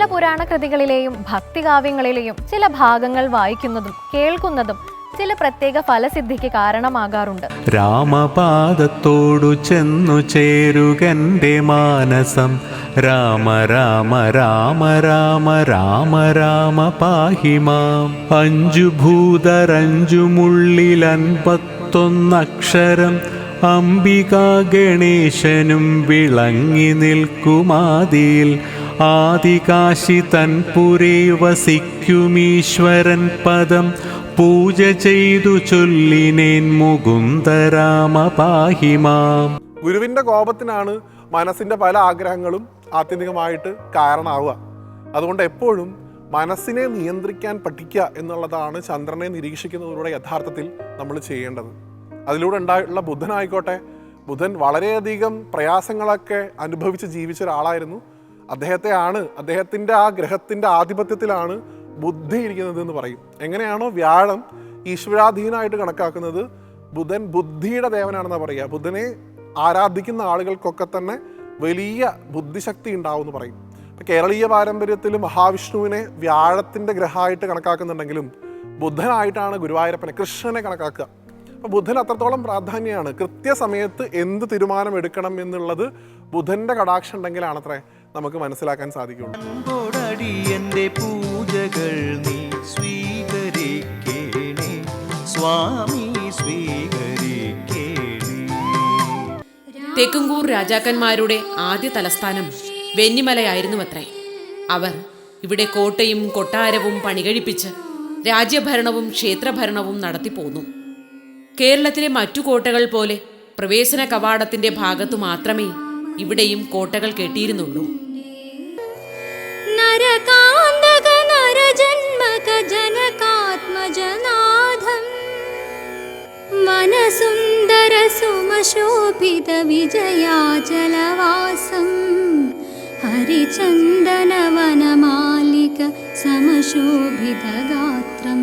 ചില പുരാണ കൃതികളിലെയും ഭക്തികാവ്യങ്ങളിലെയും ചില ഭാഗങ്ങൾ വായിക്കുന്നതും കേൾക്കുന്നതും ചില പ്രത്യേക ഫലസിദ്ധിക്ക് കാരണമാകാറുണ്ട്. രാമപാദത്തോടു ചെന്നു ചേരുകന്റെ മാനസം, രാമ രാമ രാമ രാമ രാമ രാമ പാഹിമാം. 5 ഭൂതരഞ്ചു മുള്ളിലൻപത്തൊന്നക്ഷരം, അംബികാ ഗണേശനും വിളങ്ങി നിൽക്കുമാദിയിൽ. ആദികാശി തൻപുരേ വസിക്കുമീശ്വരൻ പദം, പൂജ ചെയ്തു ചൊല്ലിനേൻ മുകുന്ദരാമ പാഹിമാം. ഗുരുവിൻ്റെ കോപത്തിനാണ് മനസ്സിൻ്റെ പല ആഗ്രഹങ്ങളും ആത്യന്തികമായിട്ട് കാരണമാവുക. അതുകൊണ്ട് എപ്പോഴും മനസ്സിനെ നിയന്ത്രിക്കാൻ പഠിക്കുക എന്നുള്ളതാണ് ചന്ദ്രനെ നിരീക്ഷിക്കുന്നതിലൂടെ യഥാർത്ഥത്തിൽ നമ്മൾ ചെയ്യേണ്ടത്. അതിലൂടെ ഉണ്ടായിട്ടുള്ള ബുധനായിക്കോട്ടെ, ബുധൻ വളരെയധികം പ്രയാസങ്ങളൊക്കെ അനുഭവിച്ച് ജീവിച്ച ഒരാളായിരുന്നു. അദ്ദേഹത്തിൻ്റെ ആ ഗ്രഹത്തിൻ്റെ ആധിപത്യത്തിലാണ് ബുദ്ധി ഇരിക്കുന്നത് എന്ന് പറയും. എങ്ങനെയാണോ വ്യാഴം ഈശ്വരാധീനമായിട്ട് കണക്കാക്കുന്നത്, ബുധൻ ബുദ്ധിയുടെ ദേവനാണെന്നാണ് പറയുക. ബുധനെ ആരാധിക്കുന്ന ആളുകൾക്കൊക്കെ തന്നെ വലിയ ബുദ്ധിശക്തി ഉണ്ടാവും എന്ന് പറയും. ഇപ്പം കേരളീയ പാരമ്പര്യത്തിൽ മഹാവിഷ്ണുവിനെ വ്യാഴത്തിൻ്റെ ഗ്രഹമായിട്ട് കണക്കാക്കുന്നുണ്ടെങ്കിലും ബുധനായിട്ടാണ് ഗുരുവായൂരപ്പനെ, കൃഷ്ണനെ കണക്കാക്കുക. അപ്പോൾ ബുധൻ അത്രത്തോളം പ്രാധാന്യമാണ്. കൃത്യസമയത്ത് എന്ത് തീരുമാനം എടുക്കണം എന്നുള്ളത് ബുധൻ്റെ കടാക്ഷം ഉണ്ടെങ്കിലാണത്രേ നമുക്ക് മനസ്സിലാക്കാൻ സാധിക്കുള്ളൂ. പൂജകൾ നീ സ്വീകരിക്കേണേ സ്വാമി, സ്വീകരിക്കേണേ. തെക്കുംകൂർ രാജാക്കന്മാരുടെ ആദ്യ തലസ്ഥാനം വെന്നിമലയായിരുന്നുവത്രേ. അവർ ഇവിടെ കോട്ടയും കൊട്ടാരവും പണികഴിപ്പിച്ച് രാജ്യഭരണവും ക്ഷേത്രഭരണവും നടത്തിപ്പോന്നു. കേരളത്തിലെ മറ്റു കോട്ടകൾ പോലെ പ്രവേശന കവാടത്തിന്റെ ഭാഗത്തു മാത്രമേ ഇവിടെയും കോട്ടകൾ കെട്ടിയിരുന്നുള്ളൂ. ജനകാത്മജനാഥം മനസുന്ദര സുമശോഭിത വിജയാചലവാസം ഹരിചന്ദന വനമാലിക സമശോഭിത ഗാത്രം.